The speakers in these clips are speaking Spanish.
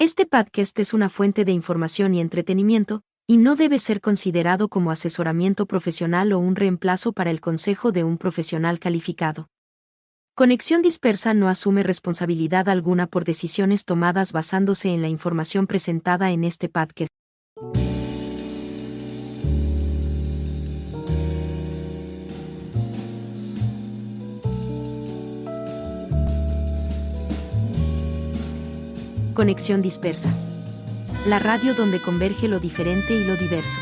Este podcast es una fuente de información y entretenimiento, y no debe ser considerado como asesoramiento profesional o un reemplazo para el consejo de un profesional calificado. Conexión Dispersa no asume responsabilidad alguna por decisiones tomadas basándose en la información presentada en este podcast. Conexión Dispersa. La radio donde converge lo diferente y lo diverso.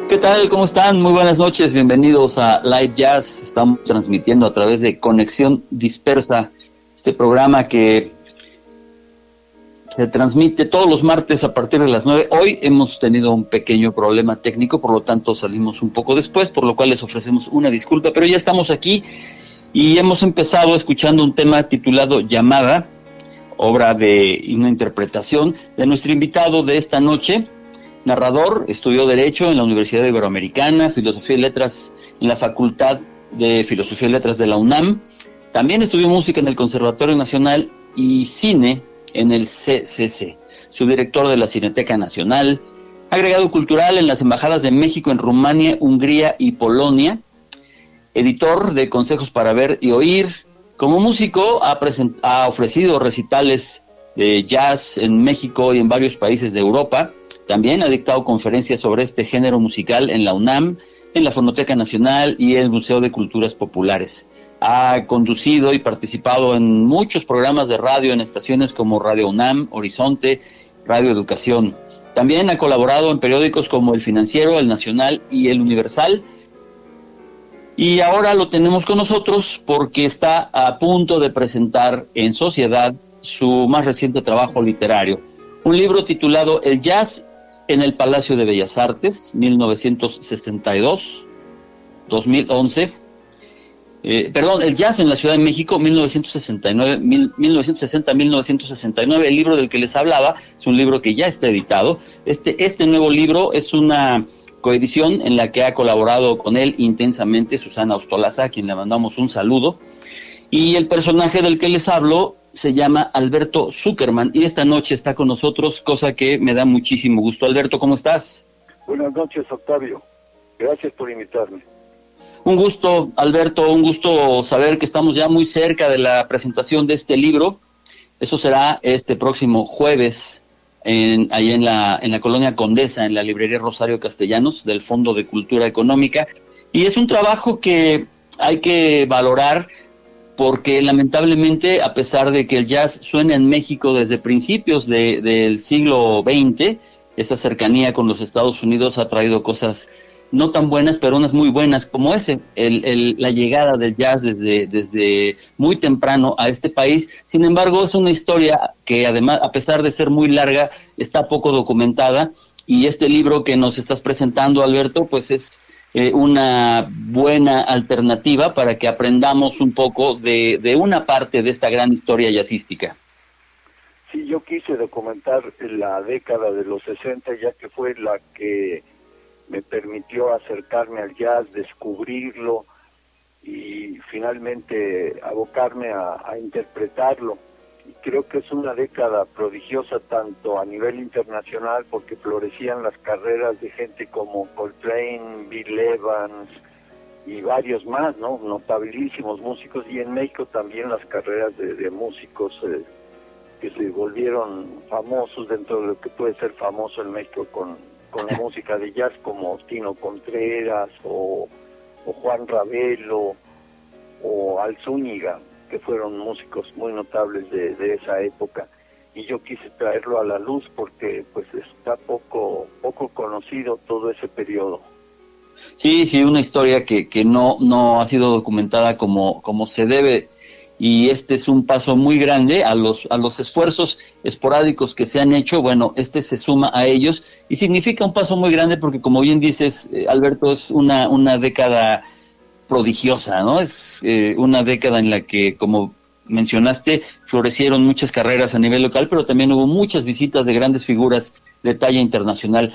¿Qué tal? ¿Cómo están? Muy buenas noches, bienvenidos a Live Jazz. Estamos transmitiendo a través de Conexión Dispersa, este programa que se transmite todos los martes a partir de las 9. Hoy hemos tenido un pequeño problema técnico, por lo tanto salimos un poco después, por lo cual les ofrecemos una disculpa, pero ya estamos aquí y hemos empezado escuchando un tema titulado Llamada, obra de una interpretación de nuestro invitado de esta noche. Narrador, estudió Derecho en la Universidad Iberoamericana, Filosofía y Letras en la Facultad de Filosofía y Letras de la UNAM. También estudió música en el Conservatorio Nacional y cine en el CCC. Subdirector de la Cineteca Nacional, agregado cultural en las embajadas de México en Rumania, Hungría y Polonia. Editor de Consejos para Ver y Oír. Como músico ha ofrecido recitales de jazz en México y en varios países de Europa. También ha dictado conferencias sobre este género musical en la UNAM, en la Fonoteca Nacional y el Museo de Culturas Populares. Ha conducido y participado en muchos programas de radio en estaciones como Radio UNAM, Horizonte, Radio Educación. También ha colaborado en periódicos como El Financiero, El Nacional y El Universal. Y ahora lo tenemos con nosotros porque está a punto de presentar en sociedad su más reciente trabajo literario. Un libro titulado El Jazz en el Palacio de Bellas Artes, 1962-2011. El Jazz en la Ciudad de México, 1960-1969. El libro del que les hablaba es un libro que ya está editado. Este nuevo libro es una coedición en la que ha colaborado con él intensamente Susana Ostolaza, a quien le mandamos un saludo. Y el personaje del que les hablo se llama Alberto Zuckerman y esta noche está con nosotros, cosa que me da muchísimo gusto. Alberto, ¿cómo estás? Buenas noches, Octavio. Gracias por invitarme. Un gusto, Alberto, un gusto saber que estamos ya muy cerca de la presentación de este libro. Eso será este próximo jueves ahí en la Colonia Condesa, en la librería Rosario Castellanos del Fondo de Cultura Económica. Y es un trabajo que hay que valorar porque lamentablemente, a pesar de que el jazz suena en México desde principios del siglo XX, esa cercanía con los Estados Unidos ha traído cosas no tan buenas, pero unas muy buenas, como la llegada del jazz desde muy temprano a este país. Sin embargo, es una historia que además, a pesar de ser muy larga, está poco documentada, y este libro que nos estás presentando, Alberto, pues es una buena alternativa para que aprendamos un poco de una parte de esta gran historia jazzística. Sí, yo quise documentar la década de los 60, ya que fue la que me permitió acercarme al jazz, descubrirlo y finalmente abocarme a interpretarlo. Y creo que es una década prodigiosa tanto a nivel internacional, porque florecían las carreras de gente como Coltrane, Bill Evans y varios más, ¿no? Notabilísimos músicos, y en México también las carreras de músicos que se volvieron famosos dentro de lo que puede ser famoso en México con la música de jazz, como Tino Contreras o Juan Ravelo o Al Zúñiga, que fueron músicos muy notables de esa época. Y yo quise traerlo a la luz porque pues está poco conocido todo ese periodo. Sí, una historia que no ha sido documentada como se debe, y este es un paso muy grande a los esfuerzos esporádicos que se han hecho. Bueno, este se suma a ellos y significa un paso muy grande porque, como bien dices, Alberto, es una década prodigiosa, ¿no? Es una década en la que, como mencionaste, florecieron muchas carreras a nivel local, pero también hubo muchas visitas de grandes figuras de talla internacional.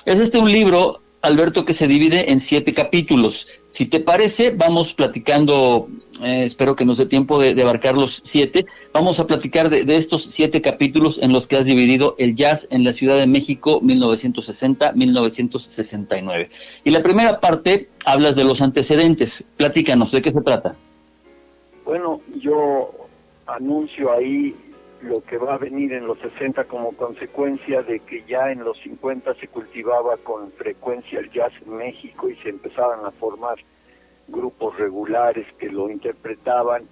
Es un libro, Alberto, que se divide en 7 capítulos. Si te parece, vamos platicando, espero que nos dé tiempo de abarcar los 7. Vamos a platicar de estos 7 capítulos en los que has dividido el jazz en la Ciudad de México, 1960-1969. Y la primera parte, hablas de los antecedentes. Platícanos, ¿de qué se trata? Bueno, yo anuncio ahí lo que va a venir en los 60 como consecuencia de que ya en los 50 se cultivaba con frecuencia el jazz en México y se empezaban a formar grupos regulares que lo interpretaban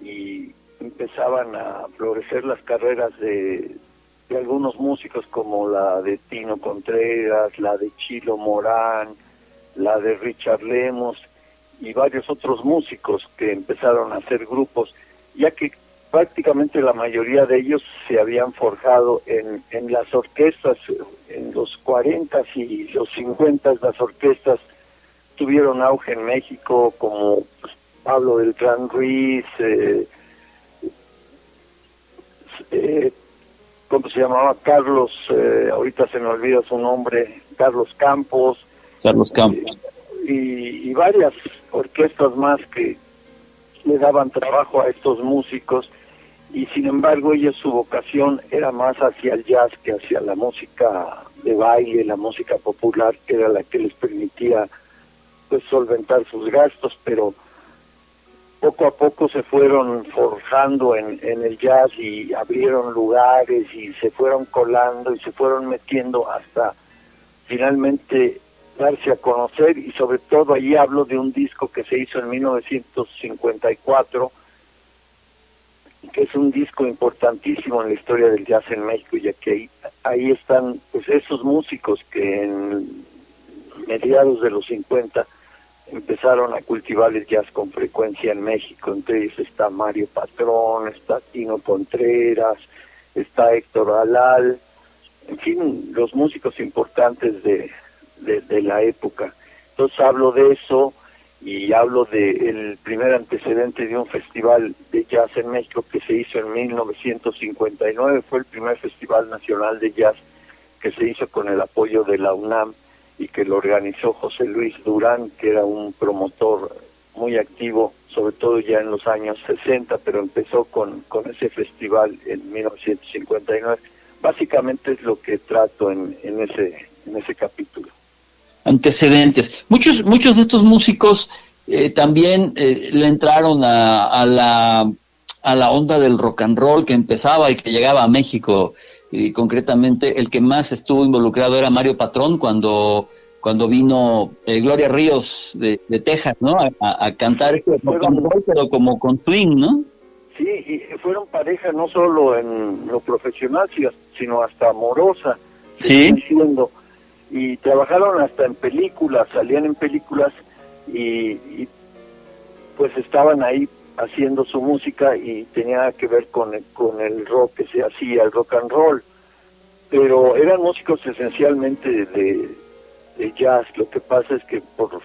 y empezaban a florecer las carreras de algunos músicos como la de Tino Contreras, la de Chilo Morán, la de Richard Lemos y varios otros músicos que empezaron a hacer grupos, ya que prácticamente la mayoría de ellos se habían forjado en las orquestas. En los 40 y los 50 las orquestas tuvieron auge en México, como Pablo Beltrán Ruiz, ¿cómo se llamaba? Carlos, ahorita se me olvida su nombre, Carlos Campos. Y varias orquestas más que le daban trabajo a estos músicos, y sin embargo ellos, su vocación era más hacia el jazz que hacia la música de baile, la música popular, que era la que les permitía pues solventar sus gastos, pero poco a poco se fueron forjando en el jazz y abrieron lugares y se fueron colando y se fueron metiendo hasta finalmente darse a conocer, y sobre todo ahí hablo de un disco que se hizo en 1954, que es un disco importantísimo en la historia del jazz en México, ya que ahí están pues esos músicos que en mediados de los 50 empezaron a cultivar el jazz con frecuencia en México. Entre ellos está Mario Patrón, está Tino Contreras, está Héctor Alal, en fin, los músicos importantes de la época. Entonces hablo de eso, y hablo del primer antecedente de un festival de jazz en México que se hizo en 1959. Fue el primer festival nacional de jazz que se hizo con el apoyo de la UNAM y que lo organizó José Luis Durán, que era un promotor muy activo, sobre todo ya en los años 60, pero empezó con ese festival en 1959. Básicamente es lo que trato en ese capítulo. Antecedentes. Muchos de estos músicos también le entraron a la onda del rock and roll que empezaba y que llegaba a México. Y concretamente el que más estuvo involucrado era Mario Patrón cuando vino Gloria Ríos de Texas, ¿no? A cantar este rock and roll, pero como con swing, ¿no? Sí, y fueron pareja no solo en lo profesional, sino hasta amorosa. Sí. Y trabajaron hasta en películas, salían en películas y pues estaban ahí haciendo su música, y tenía que ver con el rock que se hacía, el rock and roll. Pero eran músicos esencialmente de jazz. Lo que pasa es que por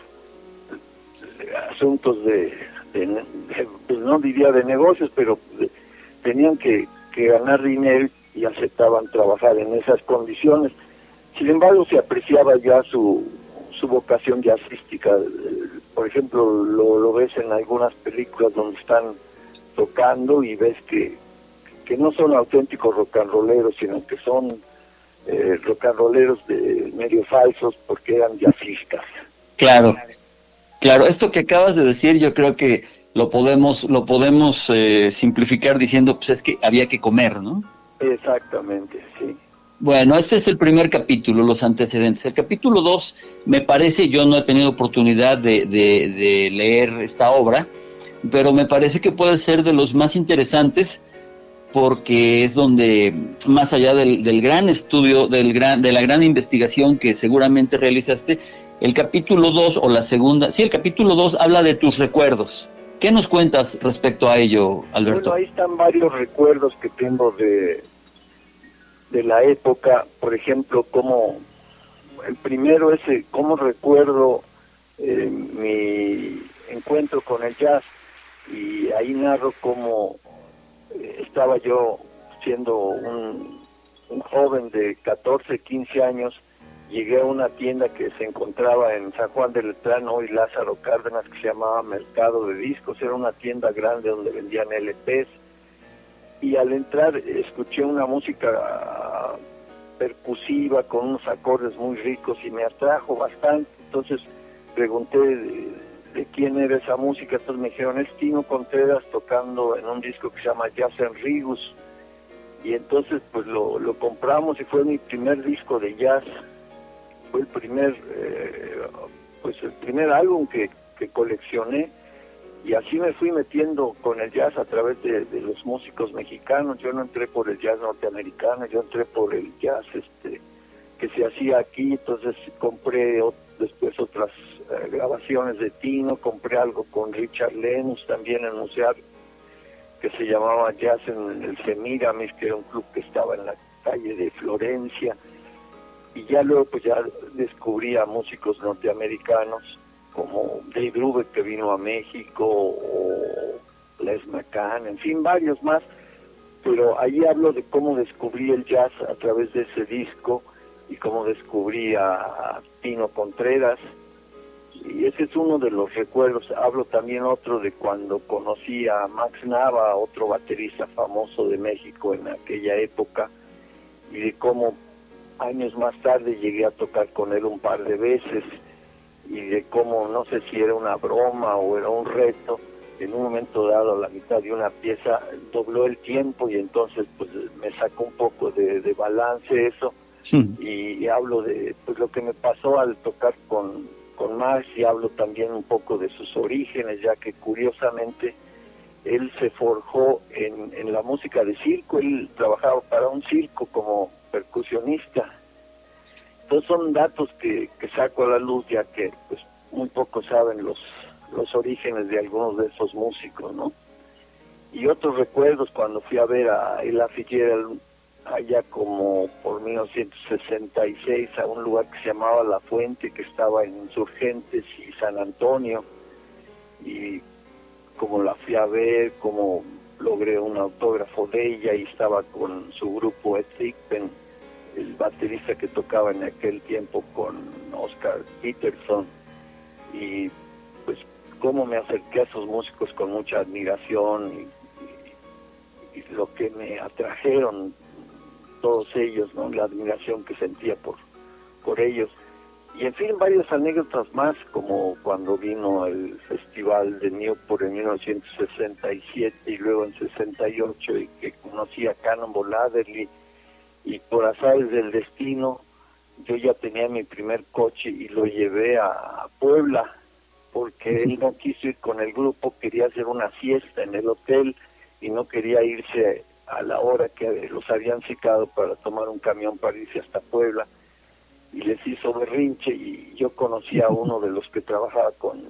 asuntos pues no diría de negocios, pero tenían que ganar dinero y aceptaban trabajar en esas condiciones. Sin embargo, se apreciaba ya su vocación jazzística. Por ejemplo, lo ves en algunas películas donde están tocando y ves que no son auténticos rock and rolleros, sino que son rock and rolleros medio falsos, porque eran jazzistas. Claro. Esto que acabas de decir, yo creo que lo podemos simplificar diciendo, pues es que había que comer, ¿no? Exactamente, sí. Bueno, este es el primer capítulo, los antecedentes. El capítulo 2, me parece, yo no he tenido oportunidad de leer esta obra, pero me parece que puede ser de los más interesantes, porque es donde, más allá del gran estudio, de la gran investigación que seguramente realizaste, el capítulo 2 o la segunda, sí, el capítulo 2 habla de tus recuerdos. ¿Qué nos cuentas respecto a ello, Alberto? Bueno, ahí están varios recuerdos que tengo de la época. Por ejemplo, el primero es cómo recuerdo mi encuentro con el jazz, y ahí narro cómo estaba yo siendo un joven de 14, 15 años. Llegué a una tienda que se encontraba en San Juan de Letrán, hoy Lázaro Cárdenas, que se llamaba Mercado de Discos. Era una tienda grande donde vendían LPs, y al entrar escuché una música percusiva con unos acordes muy ricos y me atrajo bastante. Entonces pregunté de quién era esa música. Entonces me dijeron, es Tino Contreras tocando en un disco que se llama Jazz en Rigus. Y entonces pues lo compramos, y fue mi primer disco de jazz. Fue el primer álbum que coleccioné, y así me fui metiendo con el jazz a través de los músicos mexicanos. Yo no entré por el jazz norteamericano, yo entré por el jazz que se hacía aquí. Entonces compré después otras grabaciones de Tino, compré algo con Richard Lenus también en Museo, que se llamaba Jazz en el Semiramis, que era un club que estaba en la calle de Florencia. Y ya luego pues ya descubrí a músicos norteamericanos como Dave Brubeck, que vino a México, o Les McCann, en fin, varios más. Pero ahí hablo de cómo descubrí el jazz a través de ese disco, y cómo descubrí a Tino Contreras, y ese es uno de los recuerdos. Hablo también otro de cuando conocí a Max Nava, otro baterista famoso de México en aquella época, y de cómo años más tarde llegué a tocar con él un par de veces, y de cómo, no sé si era una broma o era un reto, en un momento dado a la mitad de una pieza dobló el tiempo, y entonces pues me sacó un poco de balance eso. y hablo de pues lo que me pasó al tocar con Max, y hablo también un poco de sus orígenes, ya que curiosamente él se forjó en la música de circo. Él trabajaba para un circo como percusionista. Entonces son datos que saco a la luz, ya que pues muy pocos saben los orígenes de algunos de esos músicos, ¿no? Y otros recuerdos cuando fui a ver a Ella Fitzgerald allá como por 1966 a un lugar que se llamaba La Fuente, que estaba en Insurgentes y San Antonio, y como la fui a ver, como logré un autógrafo de ella, y estaba con su grupo Ed Thigpen, el baterista que tocaba en aquel tiempo con Oscar Peterson, y pues cómo me acerqué a esos músicos con mucha admiración, y lo que me atrajeron todos ellos, ¿no? La admiración que sentía por ellos. Y en fin, varias anécdotas más, como cuando vino el Festival de Newport en 1967 y luego en 68, y que conocí a Cannonball Adderley, y por azares del destino yo ya tenía mi primer coche y lo llevé a Puebla, porque él no quiso ir con el grupo, quería hacer una siesta en el hotel y no quería irse a la hora que los habían citado para tomar un camión para irse hasta Puebla, y les hizo berrinche. Y yo conocí a uno de los que trabajaba con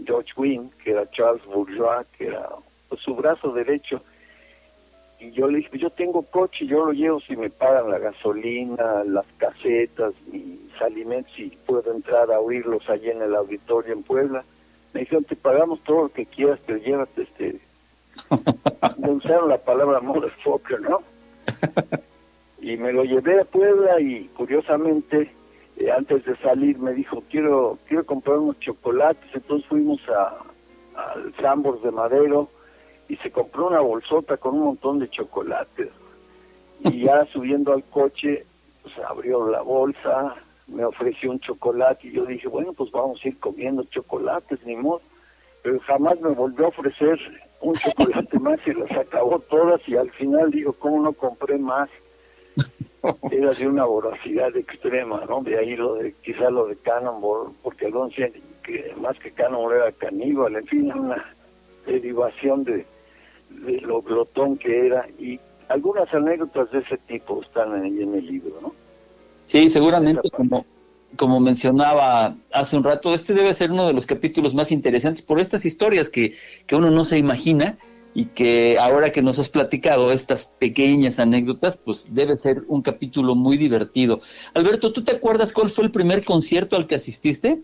George Weah, que era Charles Bourgeois, que era pues, su brazo derecho, y yo le dije, yo tengo coche, yo lo llevo si me pagan la gasolina, las casetas, mis alimentos, y puedo entrar a oírlos allí en el auditorio en Puebla. Me dijeron, te pagamos todo lo que quieras, pero llévate me usaron la palabra motherfucker, ¿no? Y me lo llevé a Puebla, y curiosamente antes de salir me dijo, quiero comprar unos chocolates. Entonces fuimos al Sambors de Madero, y se compró una bolsota con un montón de chocolates, y ya subiendo al coche pues abrió la bolsa, me ofreció un chocolate, y yo dije, bueno, pues vamos a ir comiendo chocolates, ni modo. Pero jamás me volvió a ofrecer un chocolate más, y las acabó todas, y al final digo, ¿cómo no compré más? Era de una voracidad extrema, ¿no? De ahí quizá lo de Cannonball, porque algunos decían que más que Cannonball era caníbal, en fin, una derivación de lo glotón que era, y algunas anécdotas de ese tipo están ahí en el libro, ¿no? Sí, seguramente, como mencionaba hace un rato, este debe ser uno de los capítulos más interesantes por estas historias que uno no se imagina, y que ahora que nos has platicado estas pequeñas anécdotas, pues debe ser un capítulo muy divertido. Alberto, ¿tú te acuerdas cuál fue el primer concierto al que asististe?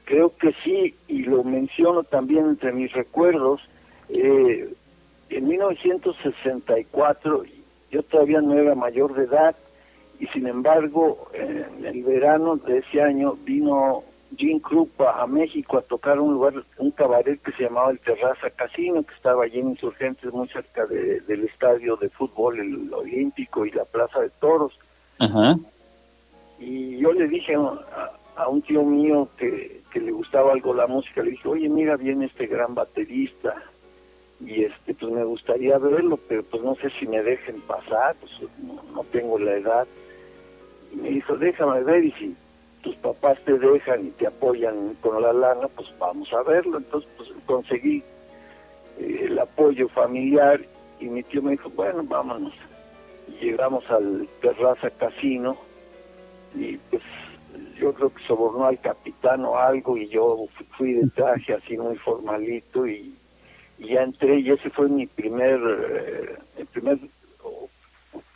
Creo que sí, y lo menciono también entre mis recuerdos. En 1964 yo todavía no era mayor de edad, y sin embargo en el verano de ese año vino Gene Krupa a México a tocar un cabaret que se llamaba el Terraza Casino, que estaba allí en Insurgentes, muy cerca del estadio de fútbol, el Olímpico, y la Plaza de Toros. Ajá. Y yo le dije a un tío mío que le gustaba algo la música, le dije, oye, mira, viene este gran baterista, y pues me gustaría verlo, pero pues no sé si me dejen pasar, pues no tengo la edad. Y me dijo, déjame ver, y si tus papás te dejan y te apoyan con la lana, pues vamos a verlo. Entonces pues conseguí el apoyo familiar, y mi tío me dijo, bueno, vámonos. Y llegamos al Terraza Casino, y pues yo creo que sobornó al capitán o algo, y yo fui de traje así muy formalito, y ya entré, y ese fue mi primer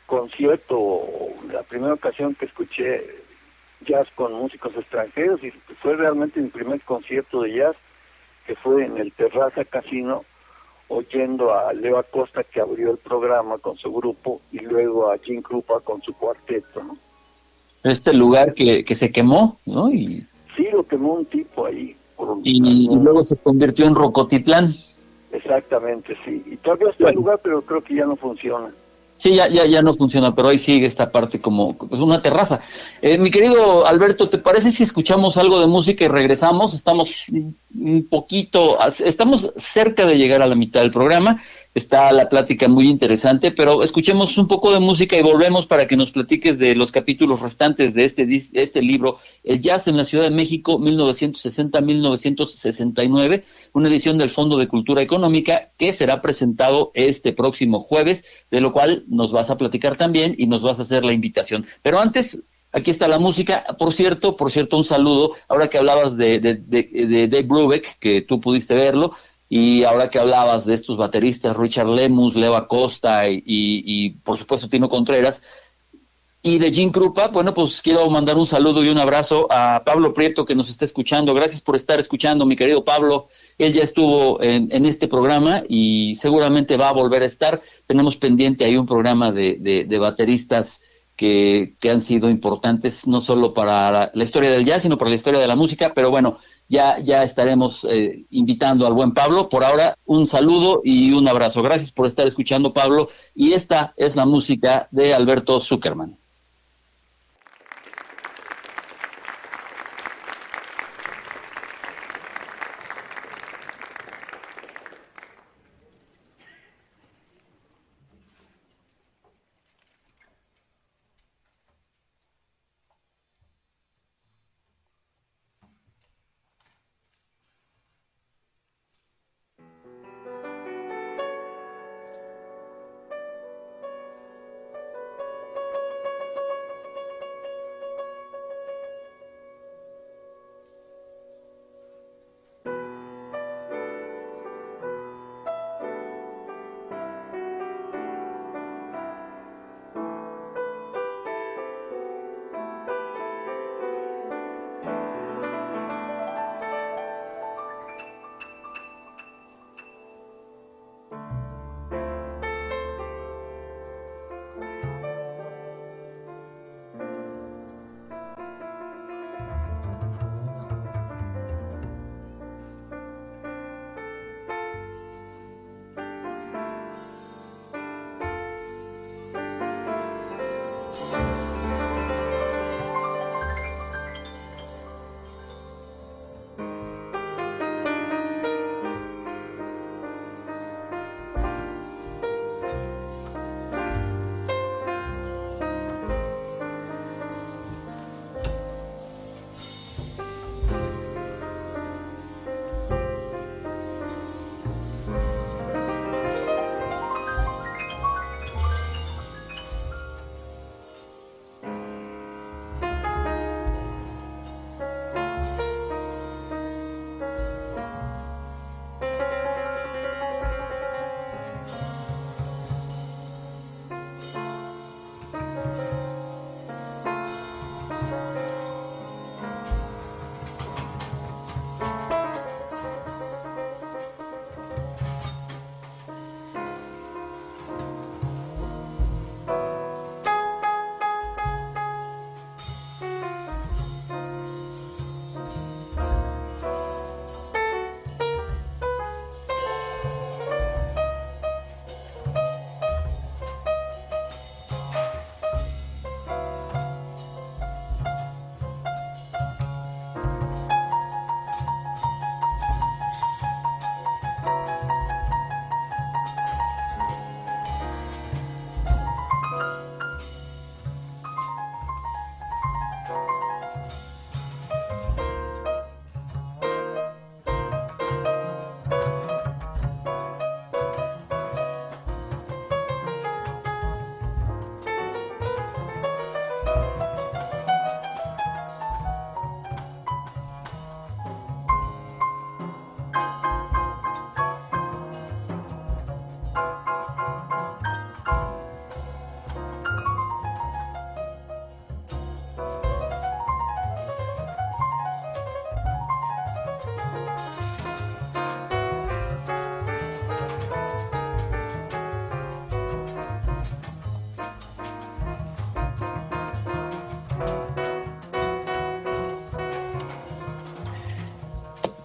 concierto, la primera ocasión que escuché jazz con músicos extranjeros, y fue realmente mi primer concierto de jazz, que fue en el Terraza Casino, oyendo a Leo Acosta, que abrió el programa con su grupo, y luego a Gene Krupa con su cuarteto, ¿no? Este lugar que se quemó, ¿no? Y sí, lo quemó un tipo ahí. Y luego se convirtió en Rocotitlán. Exactamente, sí. Y todavía está el lugar, pero creo que ya no funciona. Sí, ya no funciona, pero ahí sigue esta parte como pues, una terraza. Mi querido Alberto, ¿te parece si escuchamos algo de música y regresamos? Estamos un poquito, estamos cerca de llegar a la mitad del programa, Está la plática muy interesante, pero escuchemos un poco de música y volvemos para que nos platiques de los capítulos restantes de este libro, El Jazz en la Ciudad de México, 1960-1969, una edición del Fondo de Cultura Económica que será presentado este próximo jueves, de lo cual nos vas a platicar también y nos vas a hacer la invitación. Pero antes, aquí está la música. Por cierto, un saludo, ahora que hablabas de Dave Brubeck, que tú pudiste verlo, y ahora que hablabas de estos bateristas, Richard Lemus, Leo Acosta y por supuesto Tino Contreras, y de Gene Krupa, bueno, pues quiero mandar un saludo y un abrazo a Pablo Prieto, que nos está escuchando. Gracias por estar escuchando, mi querido Pablo. Él ya estuvo en este programa y seguramente va a volver a estar. Tenemos pendiente ahí un programa de bateristas que han sido importantes, no solo para la historia del jazz, sino para la historia de la música, pero bueno, ya estaremos invitando al buen Pablo. Por ahora, un saludo y un abrazo. Gracias por estar escuchando, Pablo. Y esta es la música de Alberto Zuckerman.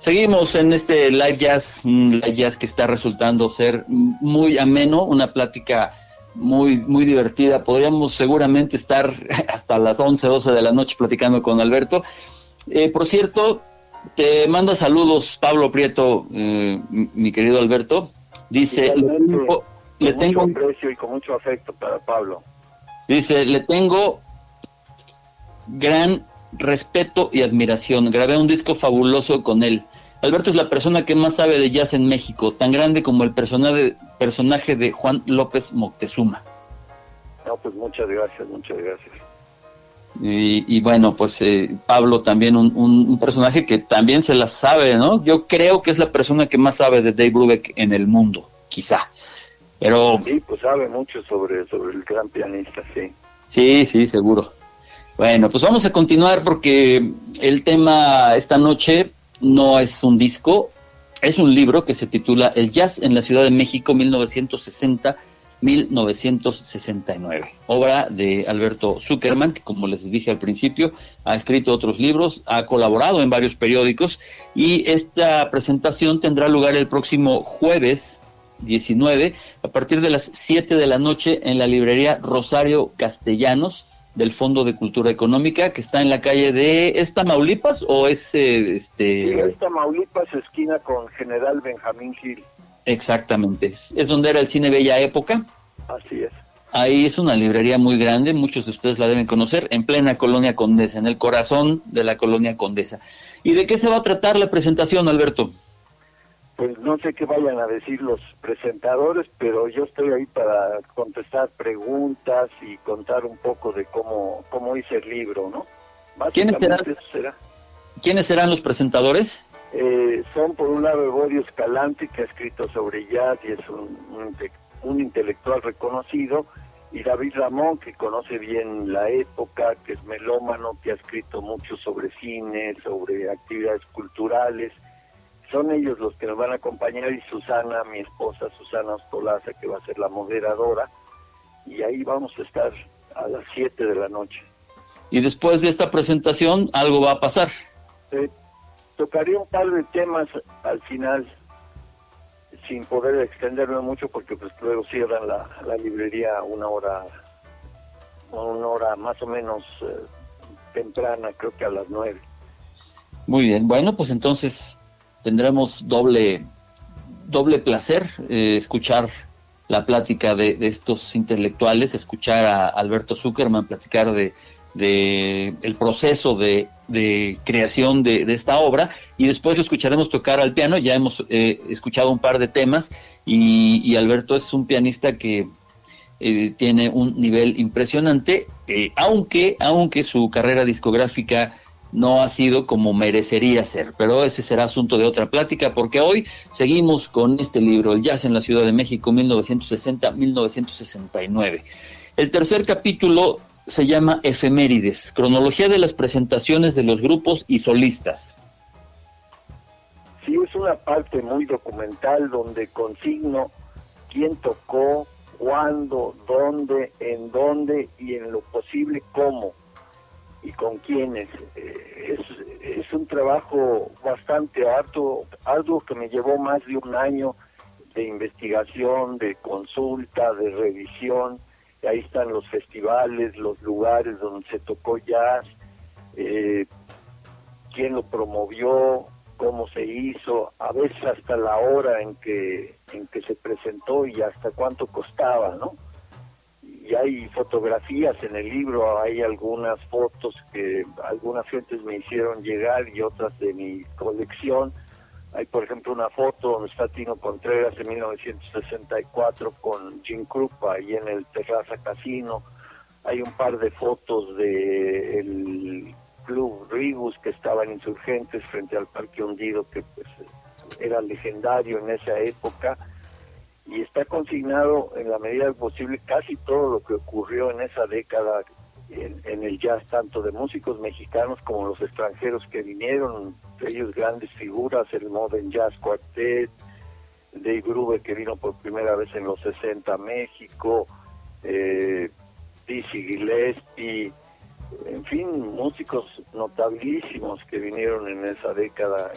Seguimos en este live jazz que está resultando ser muy ameno, una plática muy divertida. Podríamos seguramente estar hasta las 11, 12 de la noche platicando con Alberto. Por cierto, te manda saludos Pablo Prieto, mi querido Alberto, Dice, Igualmente, le con tengo, mucho aprecio y con mucho afecto para Pablo. dice, le tengo gran respeto y admiración. Grabé un disco fabuloso con él. Alberto es la persona que más sabe de jazz en México, tan grande como el personaje de Juan López Moctezuma. No, pues muchas gracias, muchas gracias. Y bueno, pues Pablo también un personaje que también se la sabe, ¿no? Yo creo que es la persona que más sabe de Dave Brubeck en el mundo, quizá. Pero Sí, pues sabe mucho sobre el gran pianista, sí. sí, seguro. Bueno, pues vamos a continuar porque el tema esta noche no es un disco, es un libro que se titula El Jazz en la Ciudad de México 1960-1969, obra de Alberto Zuckerman, que como les dije al principio, ha escrito otros libros, ha colaborado en varios periódicos y esta presentación tendrá lugar el próximo jueves 19 a partir de las 7 de la noche en la librería Rosario Castellanos del Fondo de Cultura Económica, que está en la calle de... ¿Es Tamaulipas o es Sí, es Tamaulipas, esquina con General Benjamín Gil. Exactamente, es donde era el Cine Bella Época. Así es. Ahí es una librería muy grande, muchos de ustedes la deben conocer, en plena Colonia Condesa, en el corazón de la Colonia Condesa. ¿Y de qué se va a tratar la presentación, Alberto? Pues no sé qué vayan a decir los presentadores, pero yo estoy ahí para contestar preguntas y contar un poco de cómo hice el libro, ¿no? Básicamente eso será. ¿Quiénes serán los presentadores? Son por un lado Evodio Escalante, que ha escrito sobre jazz y es un intelectual reconocido, y David Ramón, que conoce bien la época, que es melómano, que ha escrito mucho sobre cine, sobre actividades culturales. Son ellos los que nos van a acompañar, y Susana, mi esposa, Susana Ostolaza, que va a ser la moderadora, y ahí vamos a estar a las 7 de la noche. Y después de esta presentación, algo va a pasar. Tocaría un par de temas al final, sin poder extenderme mucho, porque pues luego cierran la librería una hora más o menos temprana, creo que a las 9. Muy bien, bueno, pues entonces tendremos doble placer escuchar la plática de estos intelectuales, escuchar a Alberto Zuckerman platicar de el proceso de creación de esta obra, y después lo escucharemos tocar al piano. Ya hemos escuchado un par de temas y Alberto es un pianista que tiene un nivel impresionante, aunque su carrera discográfica no ha sido como merecería ser, pero ese será asunto de otra plática, porque hoy seguimos con este libro, El Jazz en la Ciudad de México 1960-1969. El tercer capítulo se llama Efemérides, cronología de las presentaciones de los grupos y solistas. Sí, es una parte muy documental donde consigno quién tocó, cuándo, dónde, en dónde y en lo posible cómo y con quiénes. Es un trabajo bastante arduo que me llevó más de un año de investigación, de consulta, de revisión. Ahí están los festivales, los lugares donde se tocó jazz, quién lo promovió, cómo se hizo, a veces hasta la hora en que se presentó y hasta cuánto costaba, ¿no? Y hay fotografías en el libro, hay algunas fotos que algunas gentes me hicieron llegar y otras de mi colección. Hay, por ejemplo, una foto donde está Tino Contreras en 1964 con Jim Krupa ahí en el Terraza Casino. Hay un par de fotos de el Club Ribus que estaba en Insurgentes frente al Parque Hundido, que pues era legendario en esa época. Y está consignado en la medida posible casi todo lo que ocurrió en esa década en el jazz, tanto de músicos mexicanos como los extranjeros que vinieron, de ellos grandes figuras, el Modern Jazz Quartet, Dave Brubeck, que vino por primera vez en los 60 a México, Dizzy Gillespie, en fin, músicos notabilísimos que vinieron en esa década,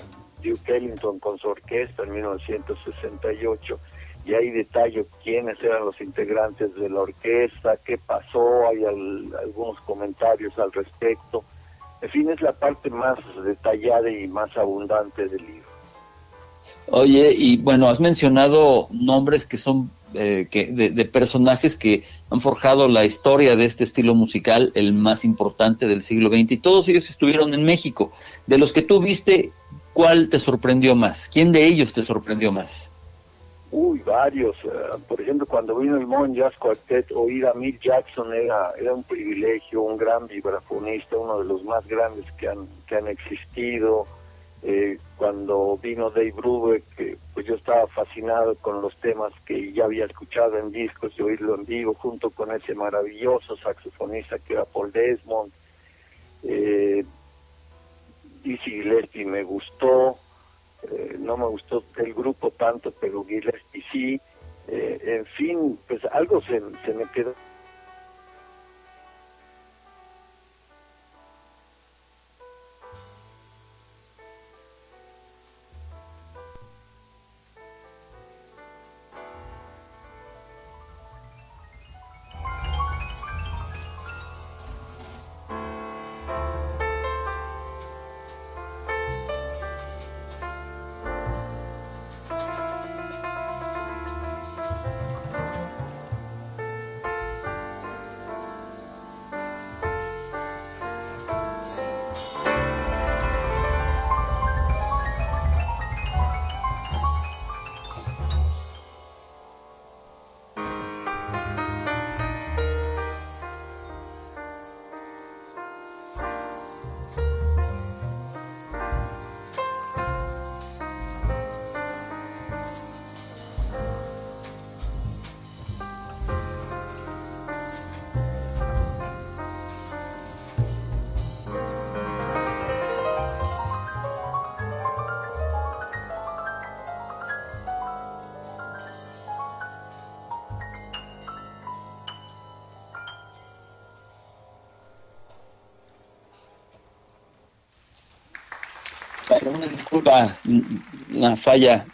Duke Ellington con su orquesta en 1968, y ahí detallo quiénes eran los integrantes de la orquesta, qué pasó, hay algunos comentarios al respecto. En fin, es la parte más detallada y más abundante del libro. Oye, y bueno, has mencionado nombres que son de personajes que han forjado la historia de este estilo musical, el más importante del siglo XX, y todos ellos estuvieron en México. De los que tú viste, ¿cuál te sorprendió más? ¿Quién de ellos te sorprendió más? Uy, varios. Por ejemplo, cuando vino el Modern Jazz Quartet, oír a Milt Jackson era un privilegio, un gran vibrafonista, uno de los más grandes que han existido. Cuando vino Dave Brubeck, pues yo estaba fascinado con los temas que ya había escuchado en discos y oírlo en vivo, junto con ese maravilloso saxofonista que era Paul Desmond. Dizzy Gillespie me gustó. No me gustó el grupo tanto, pero Gillespie sí. En fin, pues algo se me quedó. Bueno, una disculpa, una falla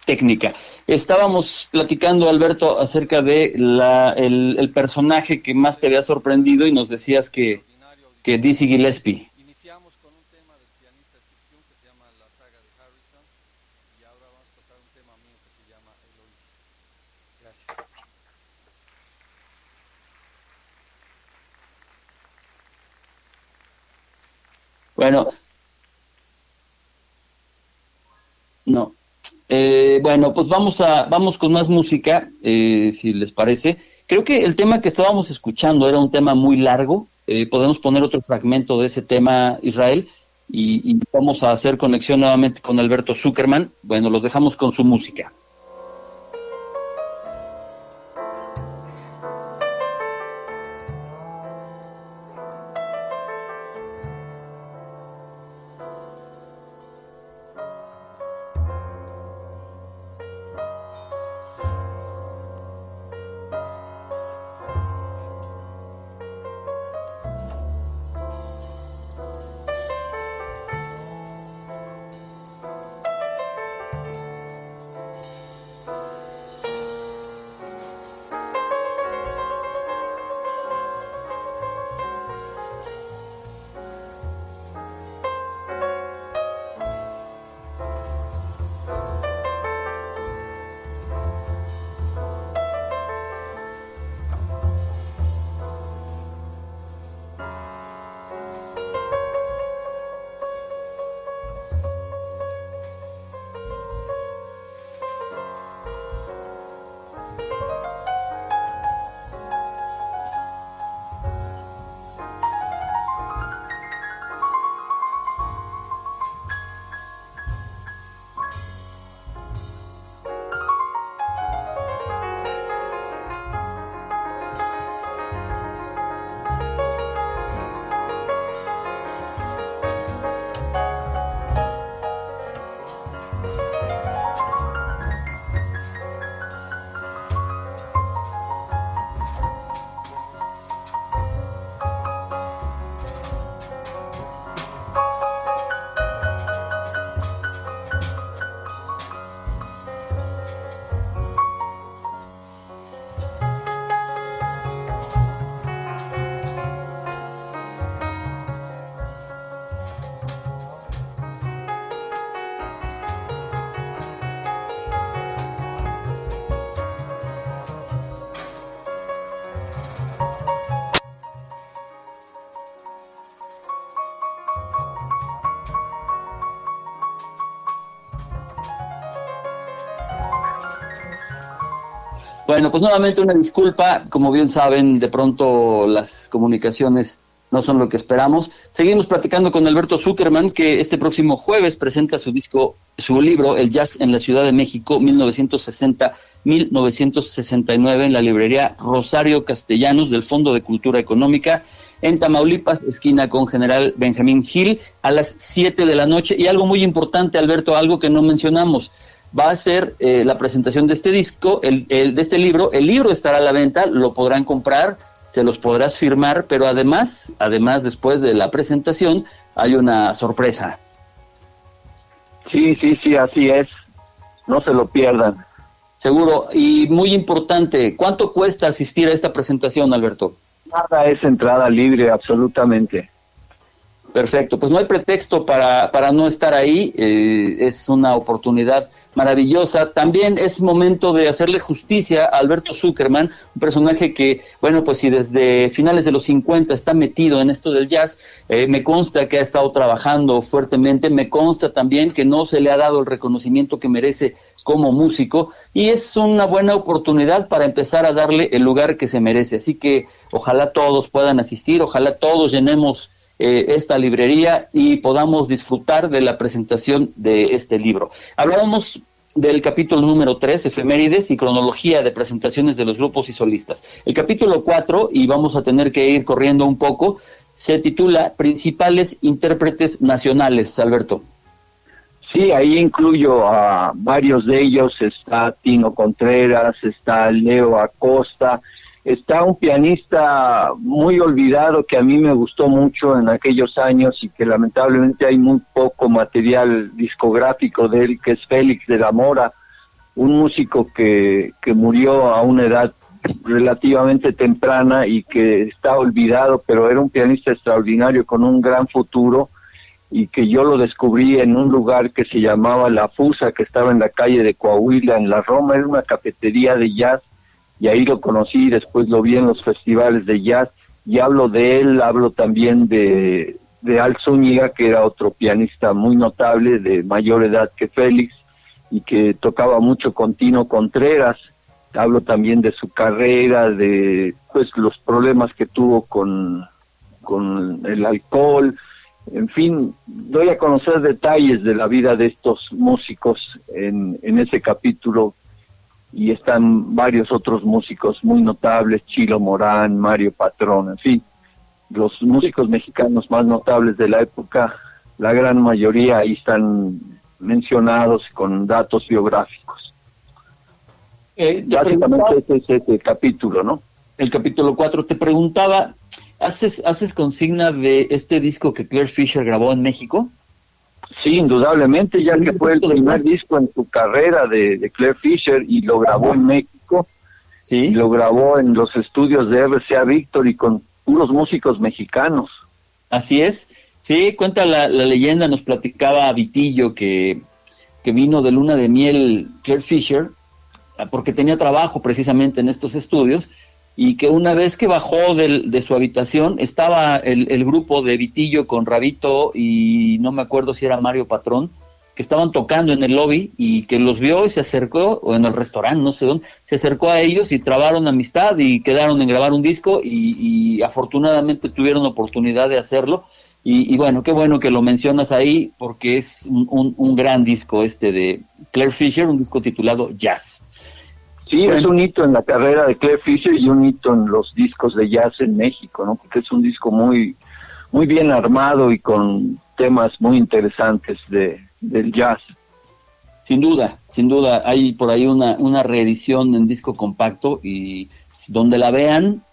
técnica. Estábamos platicando, Alberto, acerca de el personaje que más te había sorprendido y nos decías que Dizzy Gillespie. Iniciamos con un tema del pianista Steve Young que se llama La Saga de Harrison y ahora vamos a tocar un tema mío que se llama Eloise. Gracias. Bueno, no. Bueno, pues vamos con más música, si les parece. Creo que el tema que estábamos escuchando era un tema muy largo. Podemos poner otro fragmento de ese tema, Israel, y vamos a hacer conexión nuevamente con Alberto Zuckerman. Bueno, los dejamos con su música. Bueno, pues nuevamente una disculpa, como bien saben, de pronto las comunicaciones no son lo que esperamos. Seguimos platicando con Alberto Zuckerman, que este próximo jueves presenta su libro, El Jazz en la Ciudad de México, 1960-1969, en la librería Rosario Castellanos del Fondo de Cultura Económica, en Tamaulipas, esquina con General Benjamín Gil, a las 7 de la noche. Y algo muy importante, Alberto, algo que no mencionamos, va a ser la presentación de este disco, de este libro. El libro estará a la venta, lo podrán comprar, se los podrás firmar, pero además, después de la presentación, hay una sorpresa. Sí, así es. No se lo pierdan. Seguro. Y muy importante, ¿cuánto cuesta asistir a esta presentación, Alberto? Nada, es entrada libre, absolutamente. Perfecto, pues no hay pretexto para no estar ahí, es una oportunidad maravillosa. También es momento de hacerle justicia a Alberto Zuckerman, un personaje que, bueno, pues si desde finales de los 50 está metido en esto del jazz, me consta que ha estado trabajando fuertemente, me consta también que no se le ha dado el reconocimiento que merece como músico, y es una buena oportunidad para empezar a darle el lugar que se merece. Así que ojalá todos puedan asistir, ojalá todos llenemos esta librería y podamos disfrutar de la presentación de este libro. Hablábamos del capítulo número 3, efemérides y cronología de presentaciones de los grupos y solistas. El capítulo 4, y vamos a tener que ir corriendo un poco, se titula Principales Intérpretes Nacionales, Alberto. Sí, ahí incluyo a varios de ellos. Está Tino Contreras, está Leo Acosta, está un pianista muy olvidado que a mí me gustó mucho en aquellos años y que lamentablemente hay muy poco material discográfico de él, que es Félix de la Mora, un músico que murió a una edad relativamente temprana y que está olvidado, pero era un pianista extraordinario con un gran futuro, y que yo lo descubrí en un lugar que se llamaba La Fusa, que estaba en la calle de Coahuila, en la Roma. Era una cafetería de jazz, y ahí lo conocí, después lo vi en los festivales de jazz, y hablo de él, hablo también de Al Zúñiga, que era otro pianista muy notable, de mayor edad que Félix, y que tocaba mucho con Tino Contreras. Hablo también de su carrera, de pues los problemas que tuvo con el alcohol. En fin, doy a conocer detalles de la vida de estos músicos en ese capítulo, y están varios otros músicos muy notables, Chilo Morán, Mario Patrón, en fin, los músicos mexicanos más notables de la época, la gran mayoría ahí están mencionados con datos biográficos. Básicamente ese es ese capítulo, ¿no? El capítulo 4, te preguntaba, ¿haces consigna de este disco que Clare Fischer grabó en México? Sí, indudablemente, ya que fue el primer disco en su carrera de Clare Fischer, y lo grabó en México, sí, y lo grabó en los estudios de RCA Victor y con puros músicos mexicanos. Así es, sí, cuenta la leyenda, nos platicaba Vitillo que vino de luna de miel Clare Fischer, porque tenía trabajo precisamente en estos estudios, y que una vez que bajó de su habitación estaba el grupo de Vitillo con Rabito y no me acuerdo si era Mario Patrón, que estaban tocando en el lobby, y que los vio y se acercó, o en el restaurante, no sé dónde, se acercó a ellos y trabaron amistad y quedaron en grabar un disco, y afortunadamente tuvieron oportunidad de hacerlo, y bueno, qué bueno que lo mencionas ahí, porque es un gran disco este de Clare Fischer, un disco titulado Jazz. Sí, es un hito en la carrera de Clare Fischer y un hito en los discos de jazz en México, ¿no? Porque es un disco muy muy bien armado y con temas muy interesantes del jazz. Sin duda, hay por ahí una reedición en disco compacto, y donde la vean,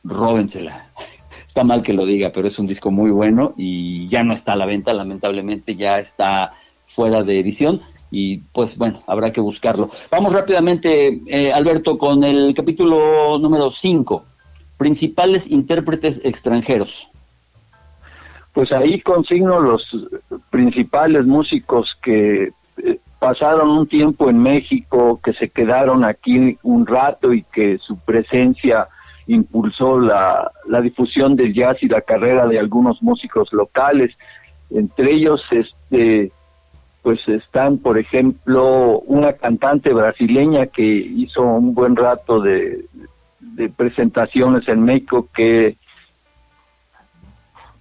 róbensela. Está mal que lo diga, pero es un disco muy bueno y ya no está a la venta, lamentablemente ya está fuera de edición. Y pues bueno, habrá que buscarlo. Vamos rápidamente, Alberto, con el capítulo número 5, principales intérpretes extranjeros. Pues ahí consigno los principales músicos que pasaron un tiempo en México, que se quedaron aquí un rato y que su presencia impulsó la difusión del jazz y la carrera de algunos músicos locales. Entre ellos, pues están, por ejemplo, una cantante brasileña que hizo un buen rato de presentaciones en México, que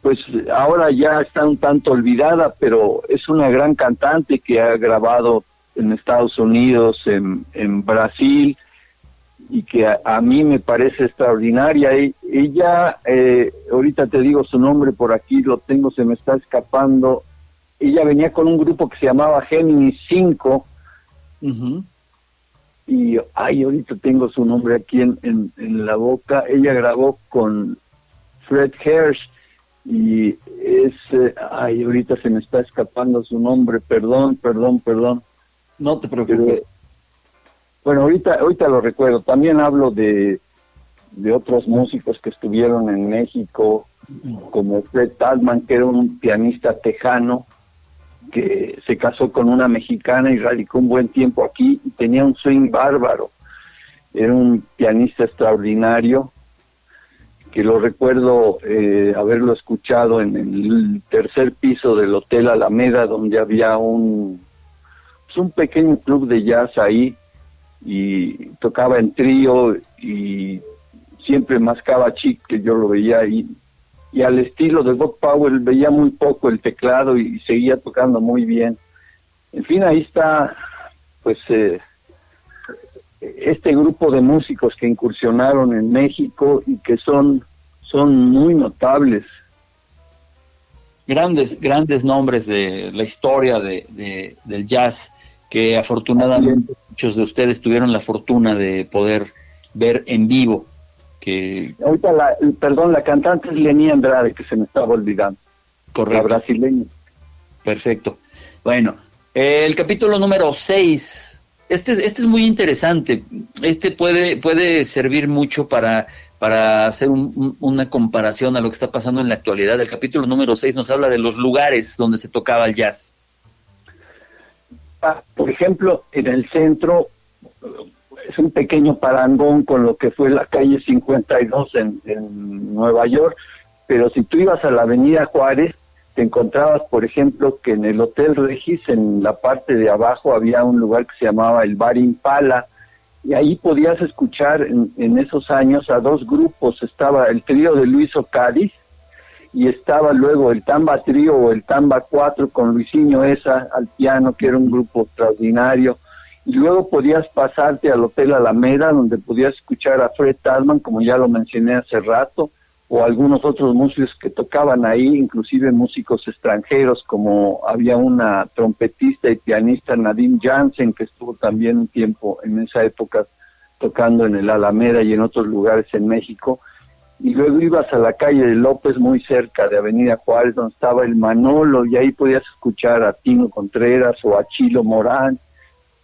pues ahora ya está un tanto olvidada, pero es una gran cantante que ha grabado en Estados Unidos, en Brasil, y que a mí me parece extraordinaria. Ella, ahorita te digo su nombre, por aquí lo tengo, se me está escapando. Ella venía con un grupo que se llamaba Géminis 5, Ujú. y ahorita tengo su nombre aquí en la boca. Ella grabó con Fred Hersch, y es, ahorita se me está escapando su nombre, perdón. No te Pero, preocupes. bueno, ahorita lo recuerdo. También hablo de otros músicos que estuvieron en México, como Fred Talman, que era un pianista tejano, que se casó con una mexicana y radicó un buen tiempo aquí, y tenía un swing bárbaro. Era un pianista extraordinario, que lo recuerdo haberlo escuchado en el tercer piso del Hotel Alameda, donde había un pequeño club de jazz ahí, y tocaba en trío y siempre mascaba chicle. Yo lo veía ahí, y al estilo de Bob Powell veía muy poco el teclado y seguía tocando muy bien. En fin, ahí está pues este grupo de músicos que incursionaron en México y que son muy notables. Grandes nombres de la historia del jazz, que afortunadamente muchos de ustedes tuvieron la fortuna de poder ver en vivo. Ahorita la cantante es Leni Andrade, que se me estaba olvidando. Correcto. La brasileña. Perfecto. Bueno, el capítulo número 6. Este es muy interesante. Este puede servir mucho para hacer una comparación a lo que está pasando en la actualidad. El capítulo número 6 nos habla de los lugares donde se tocaba el jazz. Por ejemplo, en el centro es un pequeño parangón con lo que fue la calle 52 en Nueva York, pero si tú ibas a la avenida Juárez, te encontrabas, por ejemplo, que en el Hotel Regis, en la parte de abajo, había un lugar que se llamaba el Bar Impala, y ahí podías escuchar en esos años a dos grupos. Estaba el trío de Luis Ocádiz, y estaba luego el Tamba Trío o el Tamba 4 con Luisinho Esa al piano, que era un grupo extraordinario. Y luego podías pasarte al Hotel Alameda, donde podías escuchar a Fred Talman, como ya lo mencioné hace rato, o algunos otros músicos que tocaban ahí, inclusive músicos extranjeros, como había una trompetista y pianista, Nadine Jansen, que estuvo también un tiempo en esa época tocando en el Alameda y en otros lugares en México. Y luego ibas a la calle de López, muy cerca de Avenida Juárez, donde estaba el Manolo, y ahí podías escuchar a Tino Contreras o a Chilo Morán.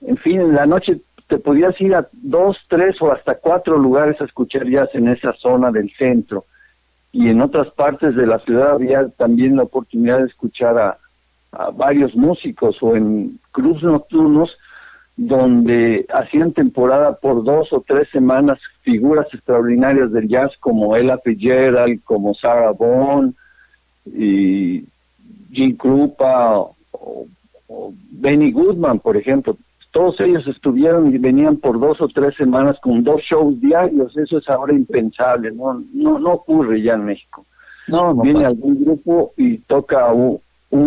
En fin, en la noche te podías ir a 2, 3 o hasta 4 lugares a escuchar jazz en esa zona del centro. Y en otras partes de la ciudad había también la oportunidad de escuchar a varios músicos, o en clubs nocturnos donde hacían temporada por 2 o 3 semanas figuras extraordinarias del jazz, como Ella Fitzgerald, como Sarah Vaughan y Gene Krupa o Benny Goodman, por ejemplo. Todos ellos estuvieron y venían por 2 o 3 semanas con 2 shows diarios. Eso es ahora impensable, no ocurre ya en México. No Viene pasa. algún grupo y toca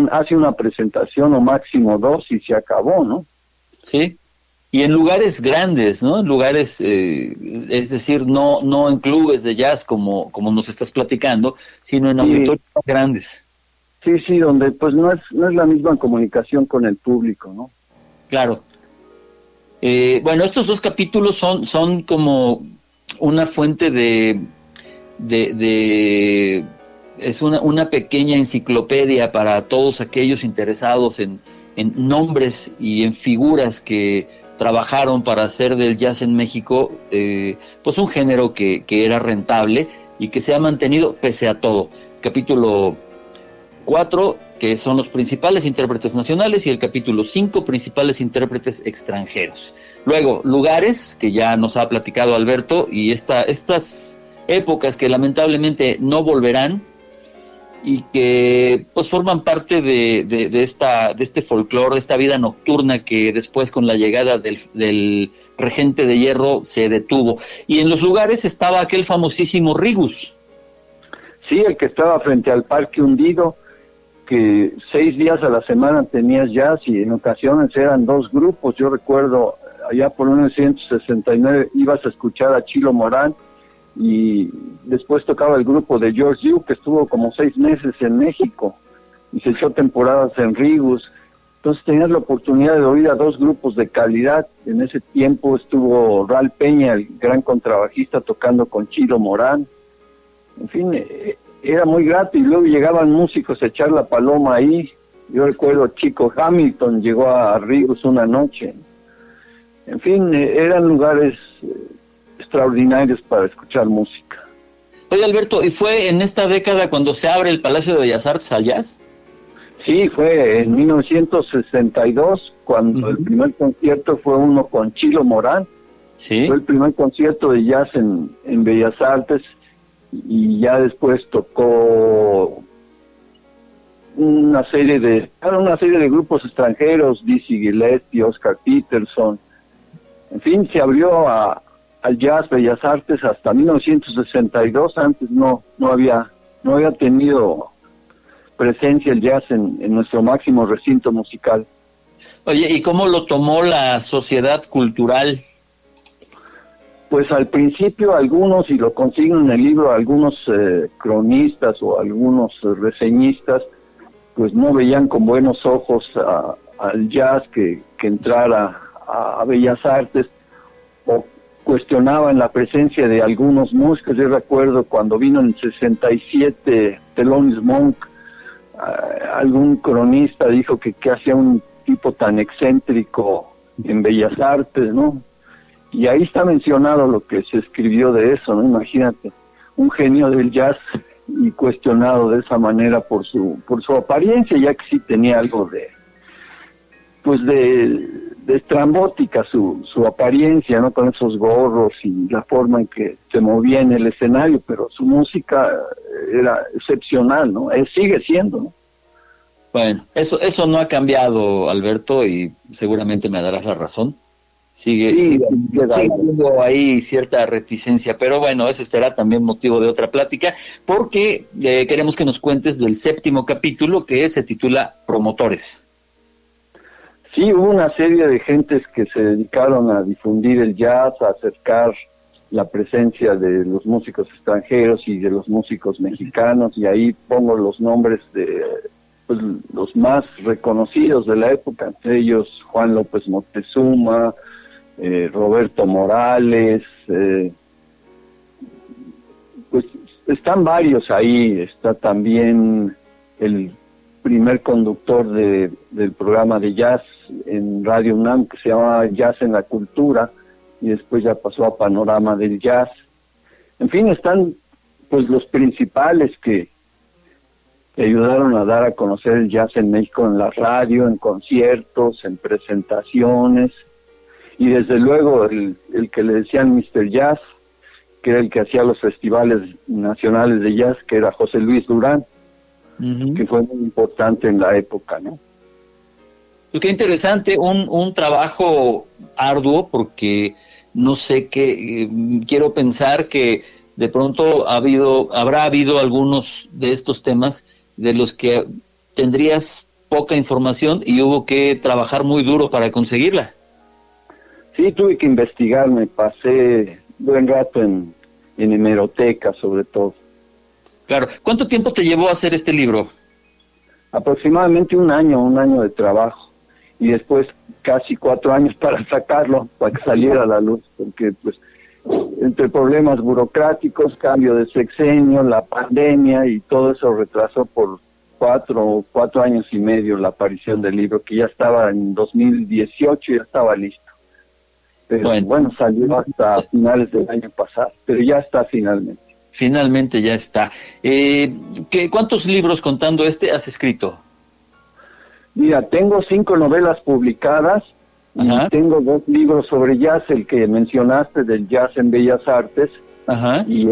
hace una presentación o máximo 2 y se acabó, ¿no? Sí, y en lugares grandes, ¿no? En lugares, es decir, no en clubes de jazz como nos estás platicando, sino en auditorios grandes. Sí, donde pues no es la misma comunicación con el público, ¿no? Claro. Bueno, estos 2 capítulos son como una fuente es una pequeña enciclopedia para todos aquellos interesados en nombres y en figuras que trabajaron para hacer del jazz en México pues un género que era rentable y que se ha mantenido pese a todo. Capítulo 4, que son los principales intérpretes nacionales, y el capítulo 5, principales intérpretes extranjeros. Luego, lugares, que ya nos ha platicado Alberto, y estas épocas que lamentablemente no volverán, y que pues pues forman parte de este folclore, de esta vida nocturna que después con la llegada del regente de hierro se detuvo. Y en los lugares estaba aquel famosísimo Rigus. Sí, el que estaba frente al Parque Hundido, que 6 días a la semana tenías jazz y en ocasiones eran 2 grupos. Yo recuerdo, allá por 1969 ibas a escuchar a Chilo Morán y después tocaba el grupo de George Yu, que estuvo como 6 meses en México y se echó temporadas en Rigus. Entonces tenías la oportunidad de oír a 2 grupos de calidad. En ese tiempo estuvo Ral Peña, el gran contrabajista, tocando con Chilo Morán. En fin, era muy grato y luego llegaban músicos a echar la paloma ahí. Yo recuerdo Chico Hamilton llegó a Rigus una noche. En fin, eran lugares extraordinarios para escuchar música. Oye, Alberto, ¿y fue en esta década cuando se abre el Palacio de Bellas Artes al jazz? Sí, fue en 1962 cuando el primer concierto fue uno con Chilo Morán. Sí. Fue el primer concierto de jazz en Bellas Artes y ya después tocó una serie de grupos extranjeros, Dizzy Gillespie, Oscar Peterson. En fin, se abrió al jazz Bellas Artes hasta 1962. Antes no había tenido presencia el jazz en nuestro máximo recinto musical. Oye, ¿y cómo lo tomó la sociedad cultural? Pues al principio algunos, y lo consiguen en el libro, algunos cronistas o algunos reseñistas, pues no veían con buenos ojos al jazz que entrara a Bellas Artes, o cuestionaban la presencia de algunos músicos. Yo recuerdo cuando vino en el 67 Thelonious Monk, algún cronista dijo que hacía un tipo tan excéntrico en Bellas Artes, ¿no? Y ahí está mencionado lo que se escribió de eso, ¿no? Imagínate, un genio del jazz y cuestionado de esa manera por su apariencia, ya que sí tenía algo de estrambótica su apariencia, ¿no? Con esos gorros y la forma en que se movía en el escenario, pero su música era excepcional, ¿no? Sigue siendo, ¿no? Bueno, eso no ha cambiado, Alberto, y seguramente me darás la razón. Sigue habiendo ahí cierta reticencia, pero bueno, ese será también motivo de otra plática, porque queremos que nos cuentes del 7º capítulo, que se titula Promotores. Sí, hubo una serie de gentes que se dedicaron a difundir el jazz, a acercar la presencia de los músicos extranjeros y de los músicos mexicanos, y ahí pongo los nombres de los más reconocidos de la época, entre ellos Juan López Moctezuma, Roberto Morales, pues están varios ahí. Está también el primer conductor del programa de jazz en Radio UNAM, que se llamaba Jazz en la Cultura, y después ya pasó a Panorama del Jazz. En fin, están pues los principales que ayudaron a dar a conocer el jazz en México, en la radio, en conciertos, en presentaciones, y desde luego el que le decían Mr. Jazz, que era el que hacía los festivales nacionales de jazz, que era José Luis Durán, que fue muy importante en la época, ¿no? Pues qué interesante, un trabajo arduo, porque no sé qué, quiero pensar que de pronto habrá habido algunos de estos temas de los que tendrías poca información y hubo que trabajar muy duro para conseguirla. Sí, tuve que investigar, me pasé buen rato en hemeroteca sobre todo. Claro. ¿Cuánto tiempo te llevó a hacer este libro? Aproximadamente un año de trabajo, y después casi 4 años para sacarlo, para que saliera a la luz, porque pues entre problemas burocráticos, cambio de sexenio, la pandemia y todo eso retrasó por 4 años y medio la aparición del libro, que ya estaba en 2018, ya estaba listo. Pero bueno, salió hasta finales del año pasado, pero ya está finalmente. Finalmente ya está. ¿Cuántos libros, contando has escrito? Mira, tengo 5 novelas publicadas. Ajá. Y tengo 2 libros sobre jazz, el que mencionaste del jazz en Bellas Artes. Ajá. y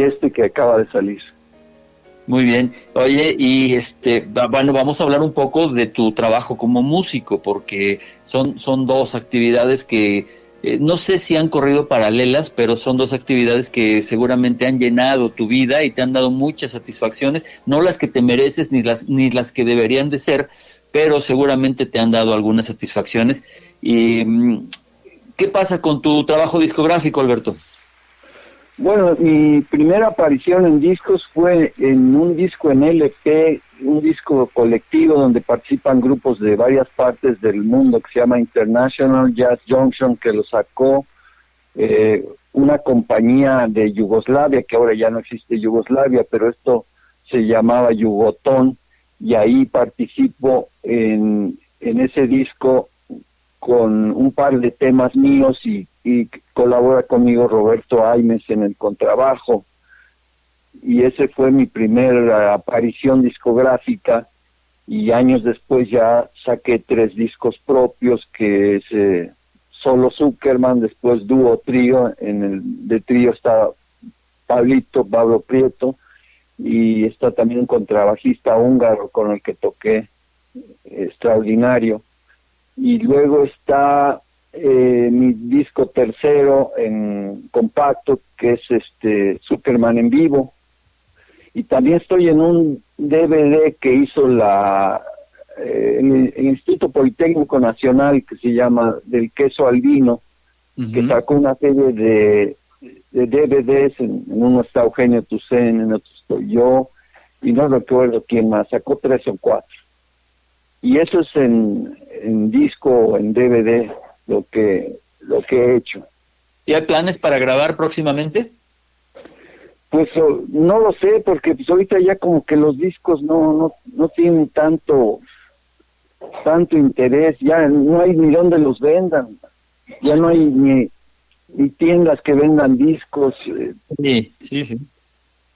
este que acaba de salir. Muy bien. Oye, y bueno, vamos a hablar un poco de tu trabajo como músico, porque son dos actividades que no sé si han corrido paralelas, pero son dos actividades que seguramente han llenado tu vida y te han dado muchas satisfacciones, no las que te mereces ni las que deberían de ser, pero seguramente te han dado algunas satisfacciones. Y ¿qué pasa con tu trabajo discográfico, Alberto? Bueno, mi primera aparición en discos fue en un disco en LP, un disco colectivo donde participan grupos de varias partes del mundo que se llama International Jazz Junction, que lo sacó una compañía de Yugoslavia, que ahora ya no existe Yugoslavia, pero esto se llamaba Yugotón, y ahí participo en ese disco con un par de temas míos y colabora conmigo Roberto Aimes en el contrabajo, y ese fue mi primera aparición discográfica, y años después ya saqué 3 discos propios, que es solo Zuckerman, después dúo trío, en el de trío está Pablo Prieto, y está también un contrabajista húngaro con el que toqué, extraordinario. Y luego está mi disco tercero en compacto, que es Zuckerman en vivo, y también estoy en un DVD que hizo el Instituto Politécnico Nacional, que se llama Del Queso al Vino, que sacó una serie de DVDs, en uno está Eugenio Tucen, en otro estoy yo, y no recuerdo quién más, sacó 3 o 4. Y eso es en disco o en DVD lo que he hecho. ¿Y hay planes para grabar próximamente? Pues no lo sé, porque pues ahorita ya como que los discos no tienen tanto interés, ya no hay ni dónde los vendan, ya no hay ni tiendas que vendan discos. Sí.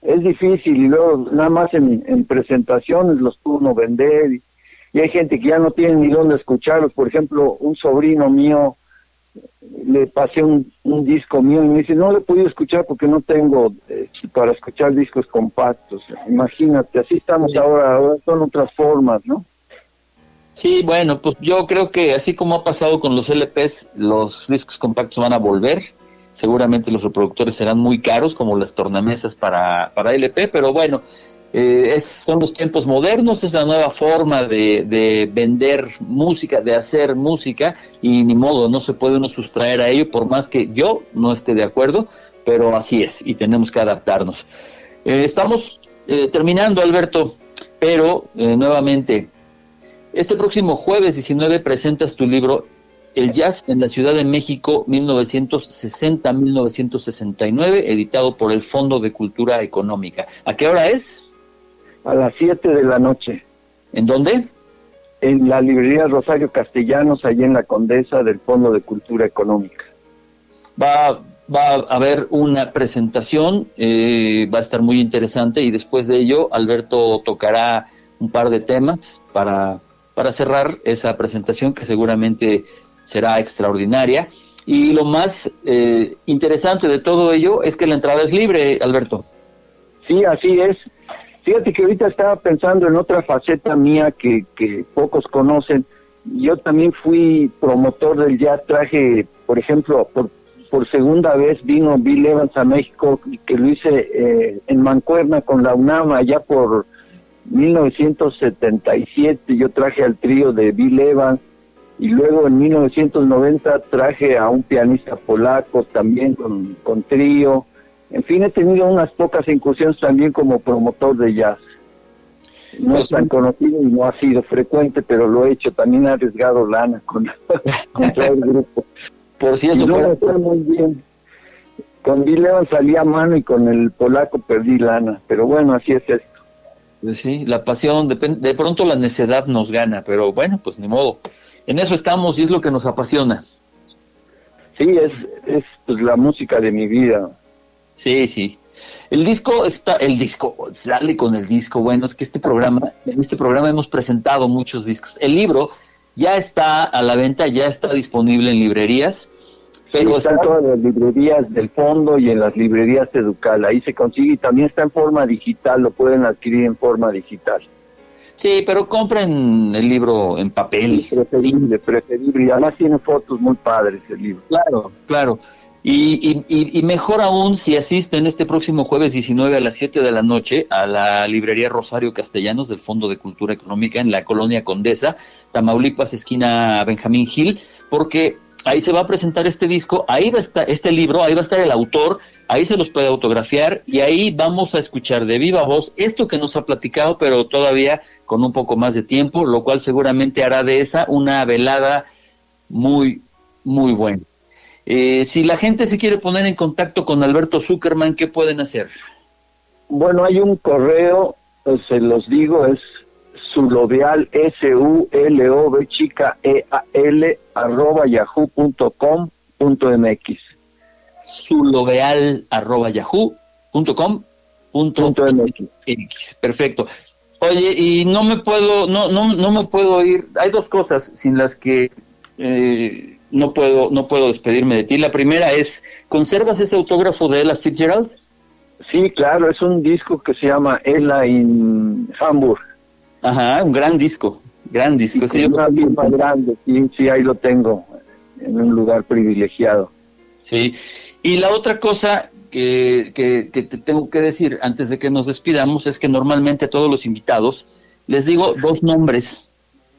Es difícil, y luego nada más en presentaciones los pudo uno vender, y hay gente que ya no tiene ni dónde escucharlos. Por ejemplo, un sobrino mío, le pasé un disco mío y me dice, no lo he podido escuchar porque no tengo para escuchar discos compactos. Imagínate, así estamos ahora son otras formas, ¿no? Sí, bueno, pues yo creo que así como ha pasado con los LPs, los discos compactos van a volver. Seguramente los reproductores serán muy caros, como las tornamesas para LP, pero bueno, son los tiempos modernos, es la nueva forma de vender música, de hacer música, y ni modo, no se puede uno sustraer a ello, por más que yo no esté de acuerdo, pero así es, y tenemos que adaptarnos. Estamos terminando, Alberto, pero nuevamente, este próximo jueves 19 presentas tu libro El Jazz en la Ciudad de México 1960-1969, editado por el Fondo de Cultura Económica. ¿A qué hora es? A las 7 de la noche. ¿En dónde? En la librería Rosario Castellanos, allí en la Condesa, del Fondo de Cultura Económica. Va a haber una presentación, va a estar muy interesante, y después de ello Alberto tocará un par de temas para cerrar esa presentación, que seguramente será extraordinaria. Y lo más interesante de todo ello es que la entrada es libre, Alberto. Sí, así es. Fíjate que ahorita estaba pensando en otra faceta mía que pocos conocen. Yo también fui promotor del jazz. Traje, por ejemplo, por segunda vez vino Bill Evans a México, que lo hice en mancuerna con la UNAM allá por 1977. Yo traje al trío de Bill Evans, y luego en 1990 traje a un pianista polaco también con trío. En fin, he tenido unas pocas incursiones también como promotor de jazz. No es tan conocido y no ha sido frecuente, pero lo he hecho. También he arriesgado lana con todo el grupo. Por si eso fuera... Está muy bien. Con Bill Evans salí a mano y con el polaco perdí lana. Pero bueno, así es esto. Sí, la pasión, de pronto la necedad nos gana, pero bueno, pues ni modo. En eso estamos y es lo que nos apasiona. Sí, es pues la música de mi vida. Sí. El disco, sale con el disco. Bueno, es que en este programa hemos presentado muchos discos. El libro ya está a la venta, ya está disponible en librerías. Pero está en todas las librerías del fondo y en las librerías Educal, ahí se consigue, y también está en forma digital, lo pueden adquirir en forma digital. sí, pero compren el libro en papel. Preferible, y además tiene fotos muy padres el libro. Claro, claro. Y mejor aún si asisten este próximo jueves 19 a las 7 de la noche a la librería Rosario Castellanos del Fondo de Cultura Económica en la Colonia Condesa, Tamaulipas, esquina Benjamín Gil, porque ahí se va a presentar este disco, ahí va a estar este libro, ahí va a estar el autor, ahí se los puede autografiar y ahí vamos a escuchar de viva voz esto que nos ha platicado, pero todavía con un poco más de tiempo, lo cual seguramente hará de esa una velada muy, muy buena. Si la gente se quiere poner en contacto con Alberto Zuckerman, ¿qué pueden hacer? Bueno, hay un correo, se los digo, es suloveal, SULOV chica EAL @yahoo.com.mx. suloveal@yahoo.com.mx. Perfecto. Oye, y no me puedo ir. Hay dos cosas sin las que no puedo despedirme de ti. La primera es, ¿conservas ese autógrafo de Ella Fitzgerald? Sí, claro, es un disco que se llama Ella in Hamburg. Ajá, un gran disco. Sí, Sí, una firma grande, sí, ahí lo tengo, en un lugar privilegiado. Sí, y la otra cosa que te tengo que decir antes de que nos despidamos es que normalmente a todos los invitados les digo dos nombres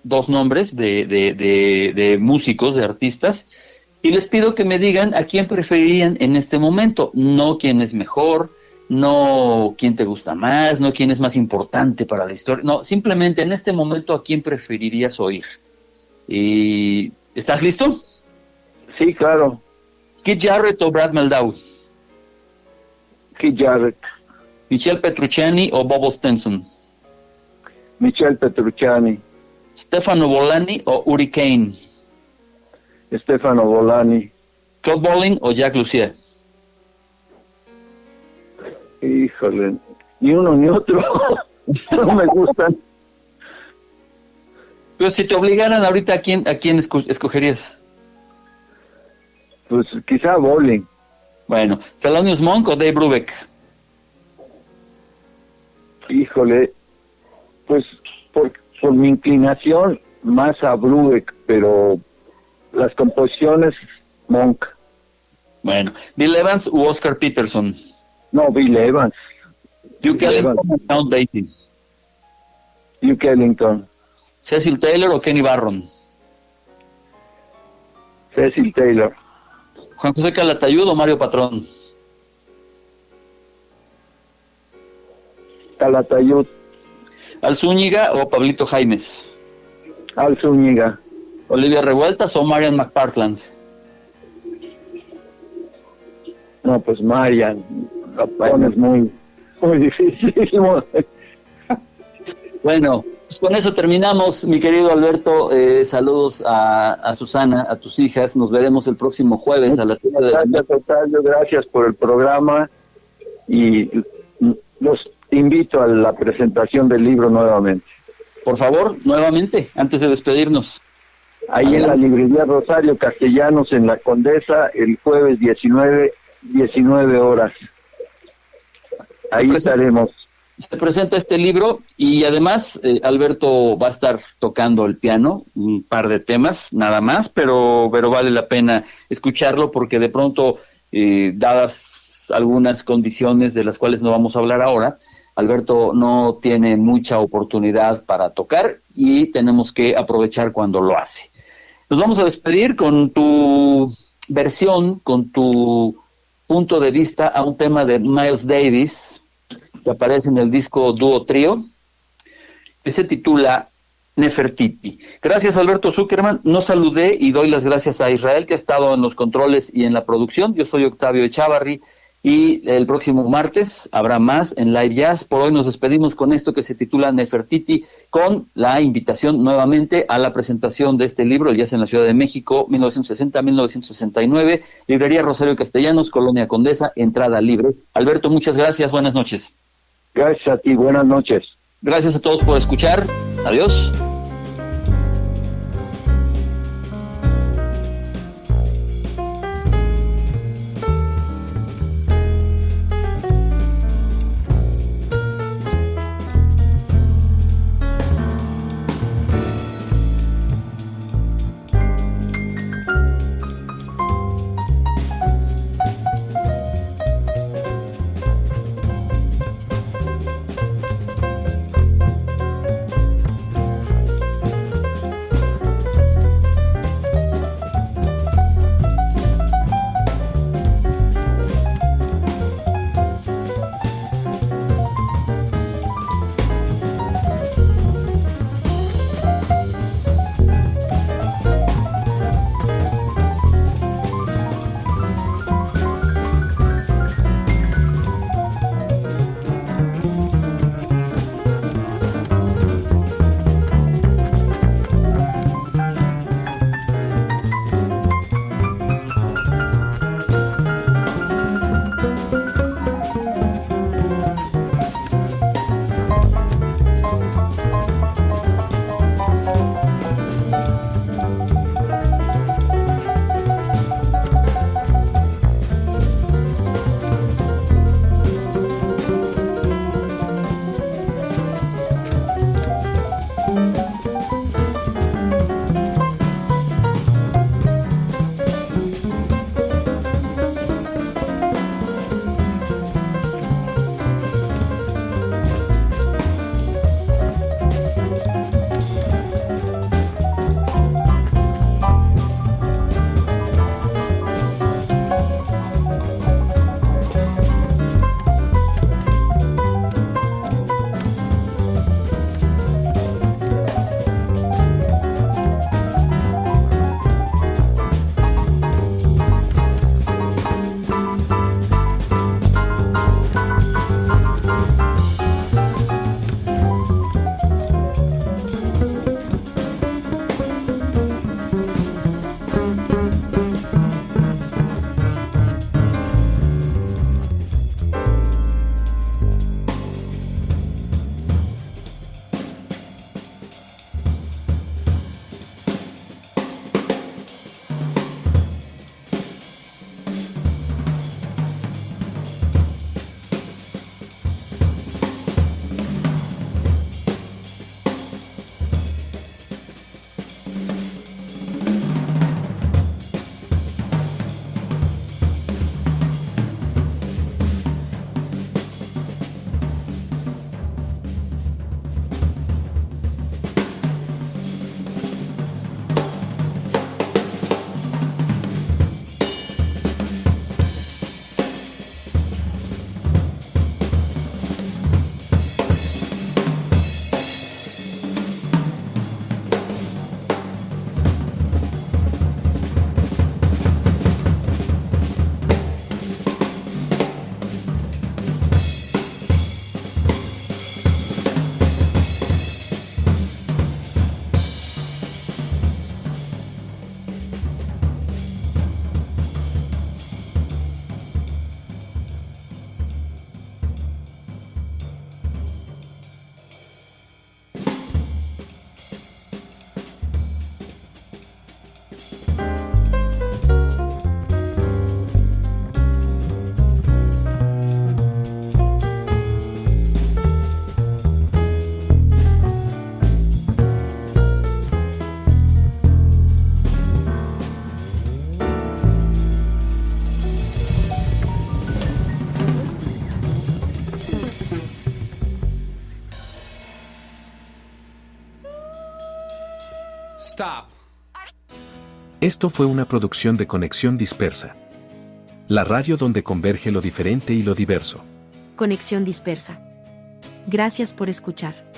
de músicos, de artistas, y les pido que me digan a quién preferirían en este momento, no quién es mejor, no quién te gusta más, no quién es más importante para la historia, no, simplemente en este momento a quién preferirías oír. ¿Y estás listo? Sí, claro. Keith Jarrett o Brad Meldau, Keith Jarrett. Michelle Petrucciani o Bobo Stenson, Michelle Petrucciani. Stefano Bolani o Uri Kane, Stefano Bolani. Claude Bolling o Jack Lucia. Híjole, ni uno ni otro. No me gustan. Pero si te obligaran ahorita, ¿a quién escogerías? Pues quizá Bolling. Bueno, Thelonious Monk o Dave Brubeck. Híjole, pues por mi inclinación más a Brubeck, pero las composiciones Monk. Bueno, Bill Evans u Oscar Peterson. No, Bill Evans. Duke Ellington o Count Basie. Duke Ellington. Cecil Taylor o Kenny Barron. Cecil Taylor. Juan José Calatayud o Mario Patrón. Calatayud. Al Zúñiga o Pablito Jaimes. Al Zúñiga. Olivia Revueltas o Marian McPartland. No, pues Marian. La pones muy difícil. Bueno, pues con eso terminamos, mi querido Alberto. Saludos a Susana, a tus hijas. Nos veremos el próximo jueves a las 7 de la noche. Gracias por el programa y los invito a la presentación del libro nuevamente. Por favor, nuevamente, antes de despedirnos. Ahí en la librería Rosario Castellanos, en la Condesa, el jueves 19 horas. Ahí estaremos. Se presenta este libro y además Alberto va a estar tocando el piano, un par de temas, nada más, pero vale la pena escucharlo porque de pronto, dadas algunas condiciones de las cuales no vamos a hablar ahora, Alberto no tiene mucha oportunidad para tocar y tenemos que aprovechar cuando lo hace. Nos vamos a despedir con tu versión, con tu punto de vista a un tema de Miles Davis que aparece en el disco Dúo Trío, que se titula Nefertiti. Gracias, Alberto Zuckerman. No saludé y doy las gracias a Israel, que ha estado en los controles y en la producción. Yo soy Octavio Echavarri y el próximo martes habrá más en Live Jazz. Por hoy nos despedimos con esto que se titula Nefertiti, con la invitación nuevamente a la presentación de este libro, El Jazz en la Ciudad de México, 1960-1969, Librería Rosario Castellanos, Colonia Condesa, entrada libre. Alberto, muchas gracias, buenas noches. Gracias a ti, buenas noches. Gracias a todos por escuchar. Adiós. Stop. Esto fue una producción de Conexión Dispersa. La radio donde converge lo diferente y lo diverso. Conexión dispersa. Gracias por escuchar.